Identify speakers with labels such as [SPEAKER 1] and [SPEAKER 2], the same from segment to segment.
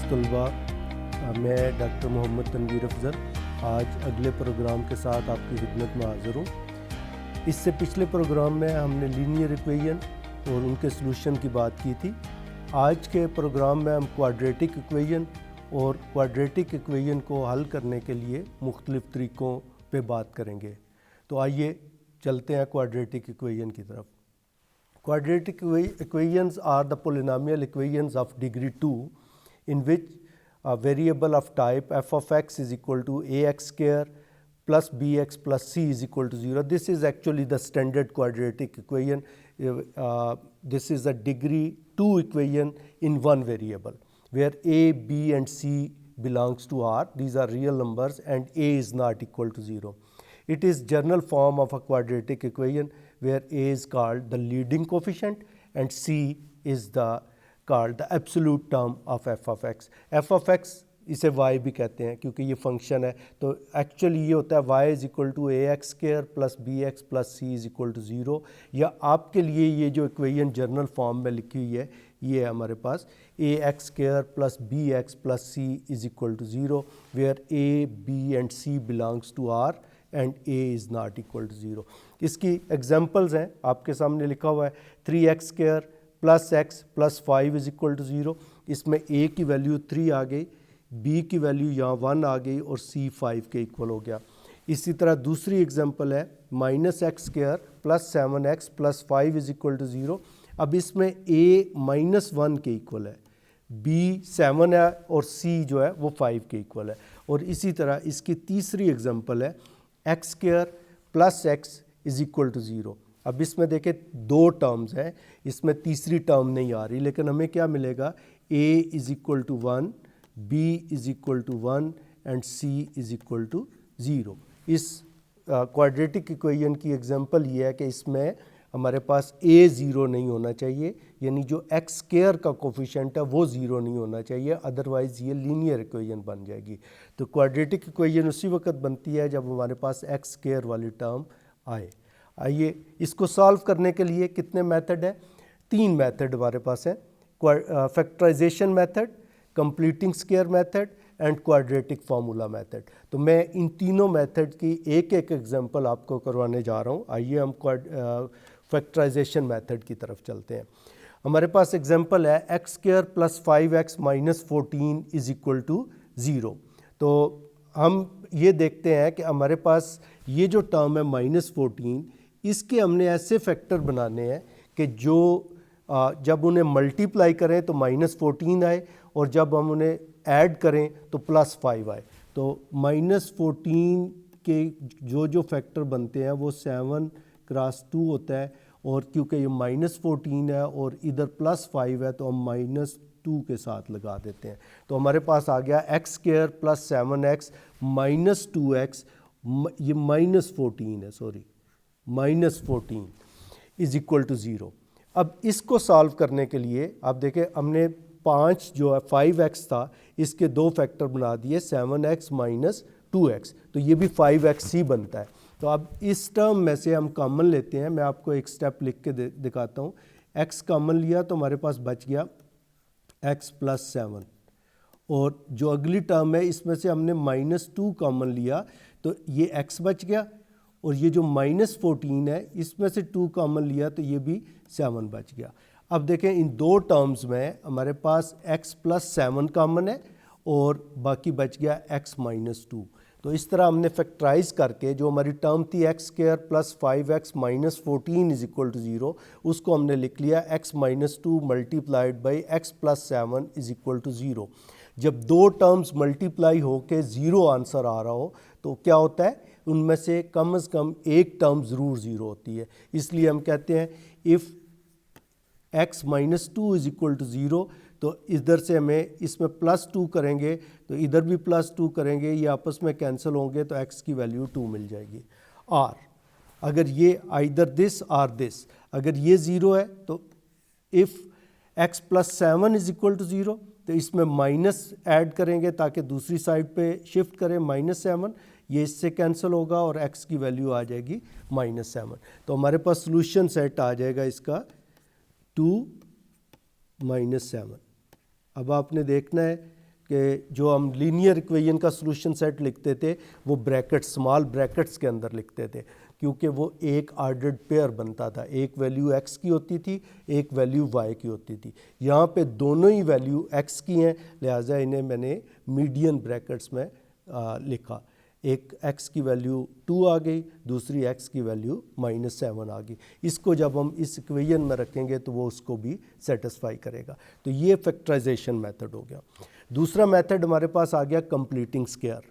[SPEAKER 1] तलबा, मैं डॉक्टर मोहम्मद तनवीर अफजल आज अगले प्रोग्राम के साथ आपकी खिदमत में हाज़िर हूँ। इससे पिछले प्रोग्राम में हमने लीनियर इक्वेशन और उनके सलूशन की बात की थी। आज के प्रोग्राम में हम क्वाड्रेटिक इक्वेशन और क्वाड्रेटिक इक्वेशन को हल करने के लिए मुख्तलिफ़ तरीक़ों पे बात करेंगे। तो आइए चलते हैं क्वाड्रेटिक इक्वेशन की तरफ। Quadratic equations are the polynomial equations of degree 2 in which a variable of type f of x is equal to ax square plus bx plus c is equal to 0. This is actually the standard quadratic equation. This is a degree 2 equation in one variable where a, b and c belongs to R. These are real numbers and a is not equal to 0. It is general form of a quadratic equation where a is called the leading coefficient and c is called the absolute term of f of x. f of x इसे y भी कहते हैं क्योंकि ये function है। तो actually ये होता है y is equal to A x square plus B x plus C is equal to 0। या आपके लिए ये जो इक्वेशन जर्नल फॉर्म में लिखी हुई है ये है हमारे पास a x square plus B x plus C is equal to 0 where a b and c belongs to R and a is not equal to 0। इसकी एग्जांपल्स हैं आपके सामने लिखा हुआ है 3x square plus X plus 5 is equal to 0। इसमें a की value 3 आ गई, b की वैल्यू यहाँ 1 आ गई और c 5 के इक्वल हो गया। इसी तरह दूसरी एग्जांपल है minus X square plus 7x plus 5 is equal to 0। अब इसमें a माइनस 1 के इक्वल है, b 7 है और c जो है वो 5 के इक्वल है। और इसी तरह इसकी तीसरी एग्जांपल है x square plus X is equal to 0। अब इसमें देखें दो टर्म्स हैं, इसमें तीसरी टर्म नहीं आ रही, लेकिन हमें क्या मिलेगा a is equal to 1, b is equal to 1 and c is equal to 0। इस क्वाड्रेटिक इक्वेशन की एग्जांपल ये है कि इसमें हमारे पास a 0 नहीं होना चाहिए, यानी जो एक्स स्क्वायर का कोफिशिएंट है वो 0 नहीं होना चाहिए, अदरवाइज़ ये लीनियर इक्वेशन बन जाएगी। तो क्वाड्रेटिक इक्वेशन उसी वक्त बनती है जब हमारे पास एक्स स्क्वायर वाली टर्म आए। आइए इसको सॉल्व करने के लिए कितने मेथड है? 3 मेथड हमारे पास है, factorization method, completing square method and quadratic formula method. तो मैं इन तीनों मेथड की एक एक एग्जांपल आपको करवाने जा रहा हूँ। आइए हम फैक्टराइजेशन मेथड की तरफ चलते हैं। हमारे पास एग्जांपल है x square plus 5x minus 14 is equal to 0। तो हम ये देखते हैं कि हमारे पास ये जो टर्म है माइनस 14, इसके हमने ऐसे फैक्टर बनाने हैं कि जो जब उन्हें मल्टीप्लाई करें तो माइनस 14 आए और जब हम उन्हें ऐड करें तो प्लस 5 आए। तो माइनस 14 के जो फैक्टर बनते हैं वो 7 क्रॉस 2 होता है, और क्योंकि ये माइनस 14 है और इधर प्लस 5 है तो हम माइनस 2 के साथ लगा देते हैं। तो हमारे पास आ गया x square plus 7x minus 2x, ये माइनस 14 है, sorry minus 14 is equal to 0। अब इसको सॉल्व करने के लिए आप देखें हमने 5 जो है 5x था इसके 2 फैक्टर बना दिए 7x माइनस 2x, तो ये भी 5x ही बनता है। तो अब इस टर्म में से हम कॉमन लेते हैं, मैं आपको एक स्टेप लिख के दिखाता हूँ। x कॉमन लिया तो हमारे पास बच गया x प्लस 7, और जो अगली टर्म है इसमें से हमने माइनस 2 कॉमन लिया तो ये x बच गया, और ये जो माइनस 14 है इसमें से 2 कॉमन लिया तो ये भी 7 बच गया। अब देखें इन दो टर्म्स में हमारे पास x प्लस 7 कॉमन है और बाकी बच गया x माइनस 2। तो इस तरह हमने फैक्टराइज करके जो हमारी टर्म थी x square plus 5x minus 14 is equal to 0, उसको हमने लिख लिया x minus 2 multiplied by x plus 7 is equal to 0। जब दो टर्म्स मल्टीप्लाई होके 0 आंसर आ रहा हो तो क्या होता है, उनमें से कम एक टर्म ज़रूर 0 होती है। इसलिए हम कहते हैं if x minus 2 is equal to 0, तो इधर से हमें इसमें प्लस 2 करेंगे तो इधर भी प्लस 2 करेंगे, ये आपस में कैंसिल होंगे तो x की वैल्यू 2 मिल जाएगी। और अगर ये आइदर दिस और दिस, अगर ये 0 है तो if x plus 7 is equal to 0, तो इसमें माइनस ऐड करेंगे ताकि दूसरी साइड पे शिफ्ट करें माइनस 7, ये इससे कैंसिल होगा और x की वैल्यू आ जाएगी माइनस 7। तो हमारे पास सॉल्यूशन सेट आ जाएगा इसका 2 माइनस 7। अब आपने देखना है कि जो हम लीनियर इक्वेशन का सॉल्यूशन सेट लिखते थे वो ब्रैकेट्स, स्मॉल ब्रैकेट्स के अंदर लिखते थे, क्योंकि वो एक ऑर्डर्ड पेयर बनता था। एक वैल्यू x की होती थी, एक वैल्यू y की होती थी। यहाँ पे दोनों ही वैल्यू x की हैं, लिहाजा इन्हें मैंने मीडियन ब्रैकेट्स में लिखा। एक x की वैल्यू 2 आ गई, दूसरी x की वैल्यू -7 आ गई। इसको जब हम इस इक्वेशन में रखेंगे तो वो उसको भी सेटिस्फाई करेगा। तो ये फैक्टराइजेशन मेथड हो गया। दूसरा मेथड हमारे पास आ गया completing square.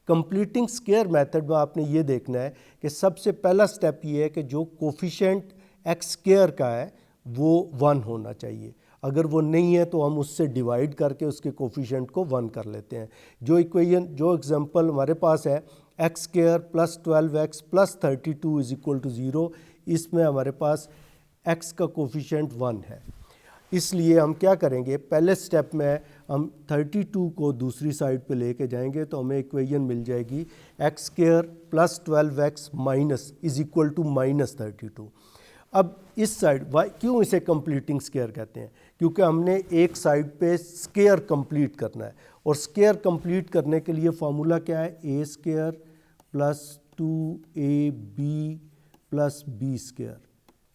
[SPEAKER 1] Completing square method में आपने ये देखना है कि सबसे पहला स्टेप ये है कि जो कोफिशिएंट एक्स स्क्वायर का है वो 1 होना चाहिए। अगर वो नहीं है तो हम उससे डिवाइड करके उसके कोफिशिएंट को 1 कर लेते हैं। जो इक्वेशन, जो एग्जांपल हमारे पास है x square plus 12x plus 32 is equal to 0, इसमें हमारे पास x का कोफिशिएंट 1 है। इसलिए हम क्या करेंगे, पहले स्टेप में हम 32 को दूसरी साइड पे लेके जाएंगे तो हमें इक्वेशन मिल जाएगी x square plus 12x minus is equal to -32। अब इस साइड क्यों इसे कंप्लीटिंग स्क्वायर कहते हैं, क्योंकि हमने एक साइड पे स्क्वायर कंप्लीट करना है, और स्क्वायर कंप्लीट करने के लिए फार्मूला क्या है, a square plus 2ab plus b square.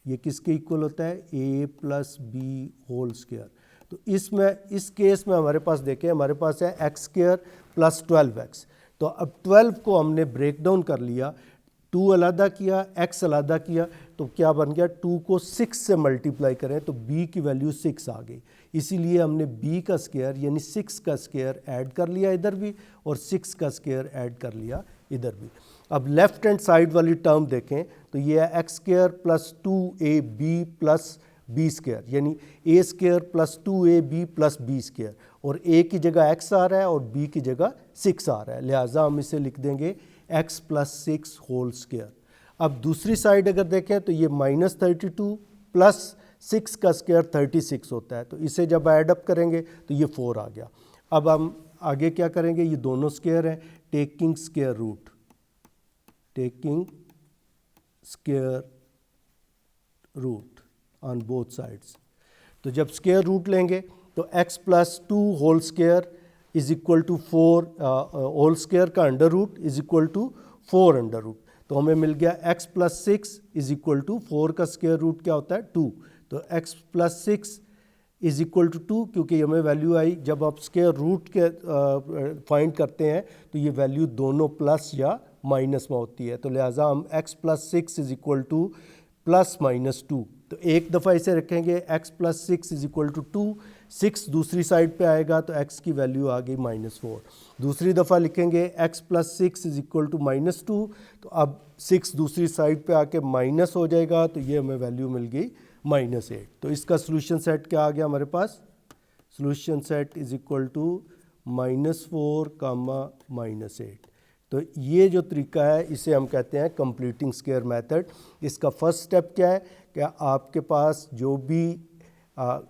[SPEAKER 1] ये किसके इक्वल होता है, a plus b whole square. तो इसमें, इस केस में हमारे पास देखें, हमारे पास है एक्स स्क्वायर प्लस 12x। तो अब 12 को हमने ब्रेक डाउन कर लिया, 2 अलहदा किया, x अलहदा किया, तो क्या बन गया, 2 को 6 से मल्टीप्लाई करें तो b की वैल्यू 6 आ गई। इसीलिए हमने b का स्क्वायर यानी 6 का स्क्वायर ऐड कर लिया इधर भी, और 6 का स्क्वायर ऐड कर लिया इधर भी। अब लेफ्ट हैंड साइड वाली टर्म देखें तो ये है x square plus 2ab plus b square, यानी a square plus 2ab plus b square, और a की जगह x आ रहा है और b की जगह 6 आ रहा है, लिहाजा हम इसे लिख देंगे x प्लस 6 होल स्क्वायर। अब दूसरी साइड अगर देखें तो ये -32 प्लस 6 का स्क्वायर 36 होता है, तो इसे जब ऐड अप करेंगे तो ये 4 आ गया। अब हम आगे क्या करेंगे, ये दोनों स्क्वायर हैं, taking square root, taking square root on both sides. तो जब स्क्वायर रूट लेंगे तो x plus 2 whole square is equal to 4, whole square का under root is equal to 4 under root. तो हमें मिल गया x plus 6 is equal to 4 का स्क्वायर रूट क्या होता है 2, तो x plus 6 is equal to 2, क्योंकि हमें वैल्यू आई, जब आप स्क्वायर रूट के फाइंड करते हैं तो ये वैल्यू दोनों प्लस या माइनस में होती है, तो लिहाजा हम x plus 6 is equal to plus minus 2। तो एक दफ़ा इसे रखेंगे x plus 6 is equal to 2, 6 दूसरी साइड पे आएगा तो x की वैल्यू आ गई -4। दूसरी दफ़ा लिखेंगे x plus 6 is equal to -2, तो अब 6 दूसरी साइड पे आके माइनस हो जाएगा, तो ये हमें वैल्यू मिल गई -8। तो इसका सोल्यूशन सेट क्या आ गया हमारे पास, solution set is equal to -4 -8। तो ये जो तरीका है इसे हम कहते हैं कंप्लीटिंग स्क्वायर मेथड। इसका फर्स्ट स्टेप क्या है कि आपके पास जो भी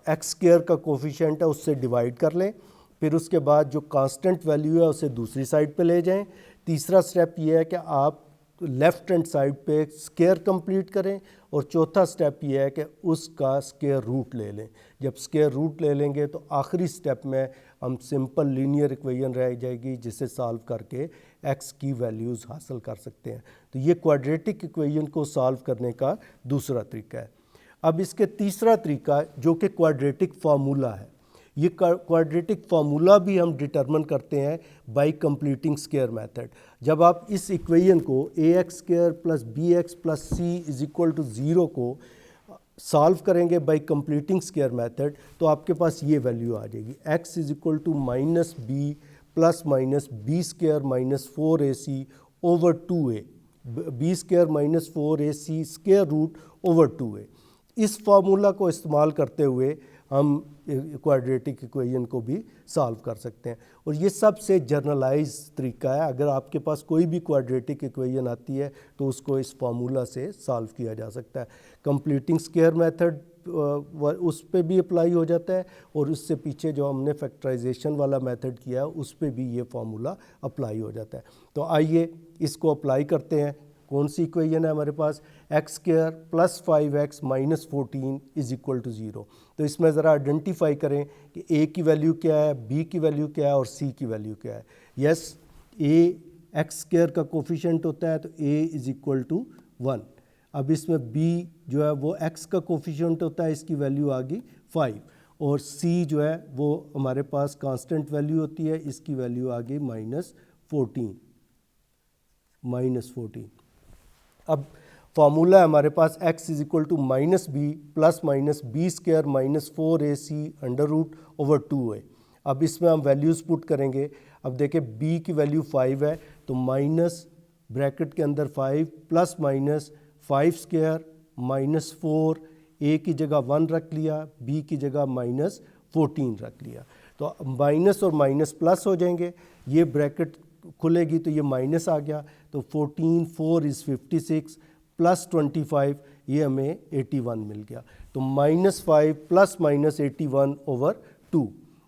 [SPEAKER 1] एक्स स्क्वायर का कोफिशिएंट है उससे डिवाइड कर लें, फिर उसके बाद जो कांस्टेंट वैल्यू है उसे दूसरी साइड पे ले जाएं। तीसरा स्टेप ये है कि आप लेफ़्ट हैंड साइड पे स्क्वायर कंप्लीट करें, और चौथा स्टेप ये है कि उसका स्क्वायर रूट ले लें। जब स्क्वायर रूट ले लेंगे तो आखिरी स्टेप में हम सिंपल लीनियर इक्वेशन रह जाएगी जिसे सॉल्व करके x की वैल्यूज़ हासिल कर सकते हैं। तो ये क्वाड्रेटिक इक्वेशन को सॉल्व करने का दूसरा तरीका है। अब इसके तीसरा तरीका जो कि क्वाड्रेटिक फार्मूला है, ये क्वाड्रेटिक फार्मूला भी हम डिटरमिन करते हैं बाय कंप्लीटिंग स्क्वायर मेथड। जब आप इस इक्वेशन को ax square plus bx plus c is equal to 0 को सॉल्व करेंगे बाय कंप्लीटिंग स्क्वायर मेथड, तो आपके पास ये वैल्यू आ जाएगी, x is equal to -b plus minus b square minus 4ac over 2a, b square minus 4ac square root over 2a। इस formula को इस्तेमाल करते हुए हम क्वाड्रेटिक इक्वेशन को भी सॉल्व कर सकते हैं, और ये सबसे जर्नलाइज तरीका है। अगर आपके पास कोई भी क्वाड्रेटिक इक्वेशन आती है तो उसको इस फार्मूला से सॉल्व किया जा सकता है। कंप्लीटिंग स्क्वायर मेथड उस पे भी अप्लाई हो जाता है, और उससे पीछे जो हमने फैक्टराइजेशन वाला मेथड किया उस पे भी ये फार्मूला अप्लाई हो जाता है। तो आइए इसको अप्लाई करते हैं कौन सी इक्वेशन है हमारे पास, x square plus 5x minus 14 is equal to 0। तो इसमें ज़रा आइडेंटिफाई करें कि a की वैल्यू क्या है, b की वैल्यू क्या है और c की वैल्यू क्या है। यस, a एक्स स्क्वायर का कोफिशिएंट होता है तो a इज इक्वल टू 1। अब इसमें b जो है वो x का कोफिशिएंट होता है, इसकी वैल्यू आ गई 5, और c जो है वो हमारे पास कांस्टेंट वैल्यू होती है, इसकी वैल्यू आ गई -14। अब फार्मूला है हमारे पास x is equal to minus b plus minus b square minus 4ac under root over 2 है। अब इसमें हम वैल्यूज़ पुट करेंगे। अब देखें b की वैल्यू 5 है तो माइनस ब्रैकेट के अंदर 5 plus minus 5 square minus 4, a की जगह 1 रख लिया, b की जगह माइनस 14 रख लिया। तो माइनस और माइनस प्लस हो जाएंगे, ये ब्रैकेट खुलेगी तो ये माइनस आ गया, तो 14 4 इज़ 56 प्लस 25 ये हमें 81 मिल गया। तो -5 प्लस माइनस 81 ओवर 2।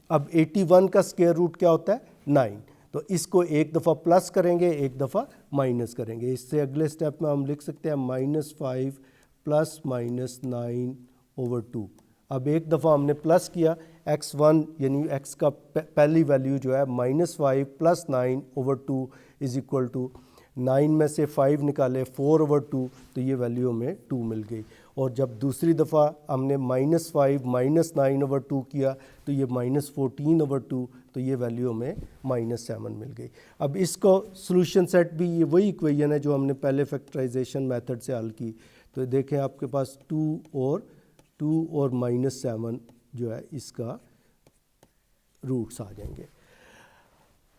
[SPEAKER 1] अब 81 का स्क्वायर रूट क्या होता है, 9। तो इसको एक दफ़ा प्लस करेंगे, एक दफ़ा माइनस करेंगे। इससे अगले स्टेप में हम लिख सकते हैं -5 प्लस माइनस 9 ओवर 2। अब एक दफ़ा हमने प्लस किया, x1 यानी x का पहली वैल्यू जो है -5 plus 9 over 2 is equal to 9 में से 5 निकाले 4 ओवर 2, तो ये वैल्यू हमें 2 मिल गई। और जब दूसरी दफ़ा हमने -5 माइनस 9 ओवर 2 किया तो ये -14 ओवर 2, तो ये वैल्यू हमें -7 मिल गई। अब इसको सॉल्यूशन सेट भी ये वही इक्वेशन है जो हमने पहले फैक्टराइजेशन मेथड से हल की। तो देखें आपके पास 2 और -7 जो है इसका रूट्स आ जाएंगे।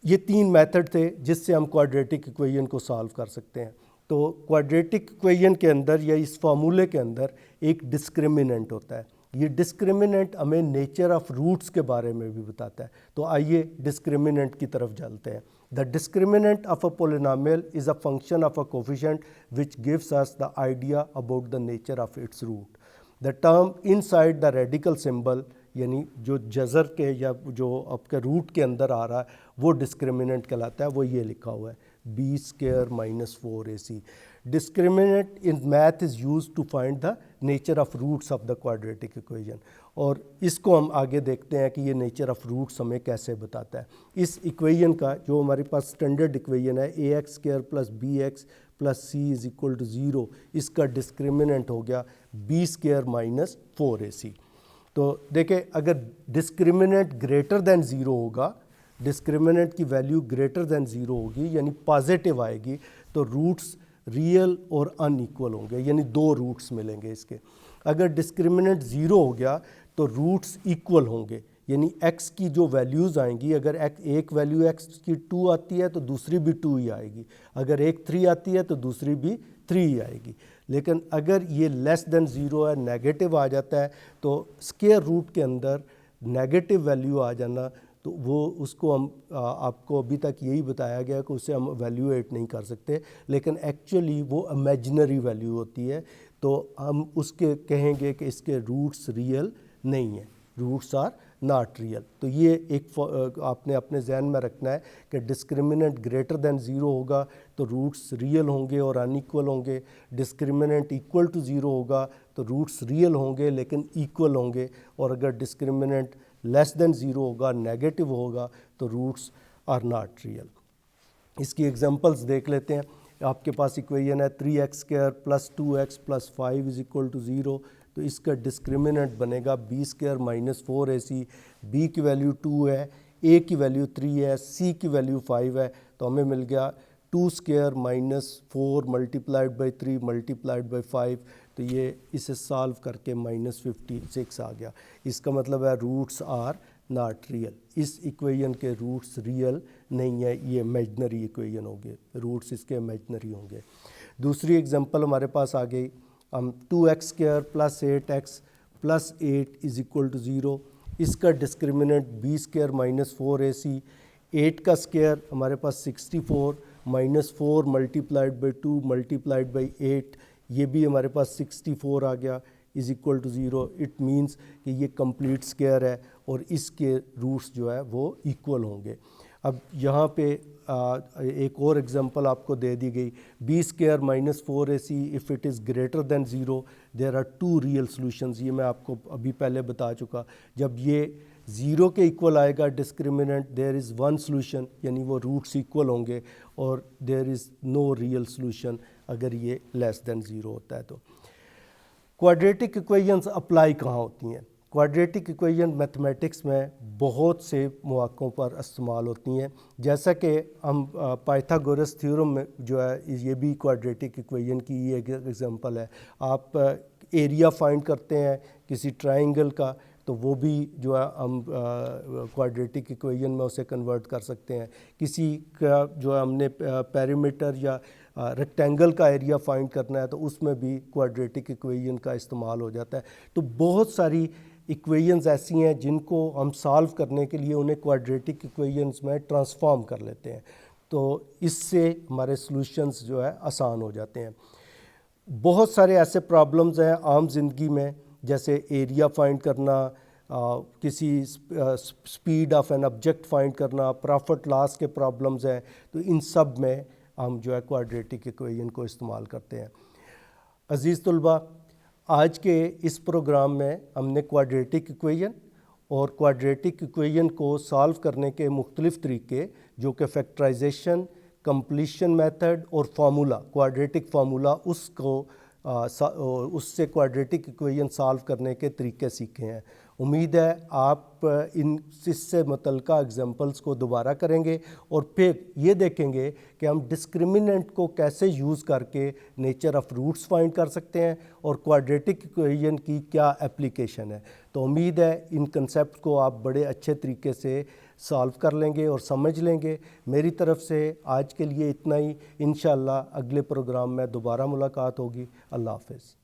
[SPEAKER 1] ये 3 मेथड थे जिससे हम क्वाड्रेटिक इक्वेशन को सॉल्व कर सकते हैं। तो क्वाड्रेटिक इक्वेशन के अंदर या इस फार्मूले के अंदर एक डिस्क्रिमिनेंट होता है। ये डिस्क्रिमिनेंट हमें नेचर ऑफ रूट्स के बारे में भी बताता है। तो आइए डिस्क्रिमिनेंट की तरफ चलते हैं। The discriminant of a polynomial is a function of a coefficient which gives us the idea about the nature of its root. The term inside the radical symbol, यानी जो जज़र के या जो आपके रूट के अंदर आ रहा है वो डिस्क्रिमिनेंट कहलाता है। वो ये लिखा हुआ है b square minus 4ac। Discriminant in math is use to find the nature of roots of the quadratic equation. और इसको हम आगे देखते हैं कि ये नेचर ऑफ रूट्स हमें कैसे बताता है। इस इक्वेशन का जो हमारे पास स्टैंडर्ड इक्वेशन है ax square plus bx plus c is equal to 0, इसका डिस्क्रिमिनेंट हो गया b स्क्वायर माइनस 4ac। तो देखें, अगर डिस्क्रिमिनेंट ग्रेटर दैन 0 होगा, डिस्क्रिमिनेंट की वैल्यू ग्रेटर दैन 0 होगी यानी पॉजिटिव आएगी, तो रूट्स रियल और अनइक्वल होंगे, यानी 2 रूट्स मिलेंगे इसके। अगर डिस्क्रिमिनेंट 0 हो गया तो रूट्स इक्वल होंगे, यानी x की जो वैल्यूज़ आएंगी, अगर एक वैल्यू x की 2 आती है तो दूसरी भी 2 ही आएगी, अगर एक 3 आती है तो दूसरी भी 3 ही आएगी। लेकिन अगर ये लेस देन 0 है, नेगेटिव आ जाता है, तो स्क्वायर रूट के अंदर नेगेटिव वैल्यू आ जाना, तो वो उसको हम आपको अभी तक यही बताया गया कि उसे हम वैल्यूएट नहीं कर सकते, लेकिन एक्चुअली वो इमेजिनरी वैल्यू होती है। तो हम उसके कहेंगे कि इसके रूट्स रियल नहीं है, रूट्स आर नॉट रियल। तो ये एक आपने अपने जहन में रखना है कि डिस्क्रिमिनेंट ग्रेटर दैन 0 होगा तो रूट्स रियल होंगे और अनइक्वल होंगे, डिस्क्रिमिनेंट इक्वल टू 0 होगा तो रूट्स रियल होंगे लेकिन इक्वल होंगे, और अगर डिस्क्रिमिनेंट लेस देन 0 होगा, नेगेटिव होगा, तो रूट्स आर नॉट रियल। इसकी एग्जांपल्स देख लेते हैं। आपके पास इक्वेशन है 3x square plus 2x plus 5 is equal to 0, तो इसका डिस्क्रिमिनेंट बनेगा b square minus 4ac। b की वैल्यू 2 है, a की वैल्यू 3 है, c की वैल्यू 5 है, तो हमें मिल गया 2 square minus 4 multiplied by 3 multiplied by 5, तो ये इसे सॉल्व करके -56 आ गया। इसका मतलब है रूट्स आर नॉट रियल। इस इक्वेशन के रूट्स रियल नहीं है, ये इमेजिनरी इक्वेशन होंगे, रूट्स इसके इमेजिनरी होंगे। दूसरी एग्जांपल हमारे पास आ गई, हम 2x square plus 8x plus 8 is equal to 0, इसका discriminant b square minus 4ac। 8 का स्क्वायर हमारे पास 64 minus 4 multiplied by 2 multiplied by 8, ये भी हमारे पास 64 आ गया is equal to 0। It means कि ये कंप्लीट स्क्वायर है और इसके रूट्स जो है वो इक्वल होंगे। अब यहाँ पे एक और एग्जांपल आपको दे दी गई, b square minus 4ac if it is greater than zero there are two real solutions. ये मैं आपको अभी पहले बता चुका। जब ये ज़ीरो के इक्वल आएगा discriminant, there is one solution, यानी वो रूट्स इक्वल होंगे, और there is no real solution अगर ये लेस दैन ज़ीरो होता है। तो क्वाड्रेटिक इक्वेशंस अप्लाई कहाँ होती हैं? क्वाड्रेटिक इक्वेशन मैथमेटिक्स में बहुत से मौक़ों पर इस्तेमाल होती हैं। जैसा कि हम पाइथागोरस थ्योरम में जो है, ये भी क्वाड्रेटिक इक्वेशन की ही एक एग्जांपल है। आप एरिया फाइंड करते हैं किसी ट्रायंगल का, तो वो भी जो है हम क्वाड्रेटिक इक्वेशन में उसे कन्वर्ट कर सकते हैं। किसी का जो है हमने पेरीमीटर या रेक्टेंगल का एरिया फाइंड करना है, तो उसमें भी क्वाड्रेटिक इक्वेशन का इस्तेमाल हो जाता है। तो बहुत सारी इक्वेशंस ऐसी हैं जिनको हम सॉल्व करने के लिए उन्हें क्वाड्रेटिक इक्वेशंस में ट्रांसफॉर्म कर लेते हैं, तो इससे हमारे सॉल्यूशंस जो है आसान हो जाते हैं। बहुत सारे ऐसे प्रॉब्लम्स हैं आम जिंदगी में, जैसे एरिया फाइंड करना, किसी speed of an object find करना, प्रॉफिट लॉस के प्रॉब्लम्स हैं। तो इन सब में हम जो है क्वाड्रेटिक इक्वेशन को इस्तेमाल करते हैं। अज़ीज़ तलबा, आज के इस प्रोग्राम में हमने क्वाड्रेटिक इक्वेशन और क्वाड्रेटिक इक्वेशन को सॉल्व करने के मुख्तलिफ़ तरीके, जो कि फैक्टराइजेशन, कंप्लीशन मेथड और फार्मूला, क्वाड्रेटिक फार्मूला, उससे क्वाड्रेटिक इक्वेशन सॉल्व करने के तरीके सीखे हैं। उम्मीद है आप इससे मुतल्लिका एग्जांपल्स को दोबारा करेंगे और फिर ये देखेंगे कि हम डिस्क्रिमिनेंट को कैसे यूज़ करके नेचर ऑफ रूट्स फाइंड कर सकते हैं और क्वाड्रेटिक इक्वेशन की क्या एप्लीकेशन है। तो उम्मीद है इन कंसेप्ट को आप बड़े अच्छे तरीके से सॉल्व कर लेंगे और समझ लेंगे। मेरी तरफ से आज के लिए इतना ही। इंशाअल्लाह अगले प्रोग्राम में दोबारा मुलाकात होगी। अल्लाह हाफ़िज़।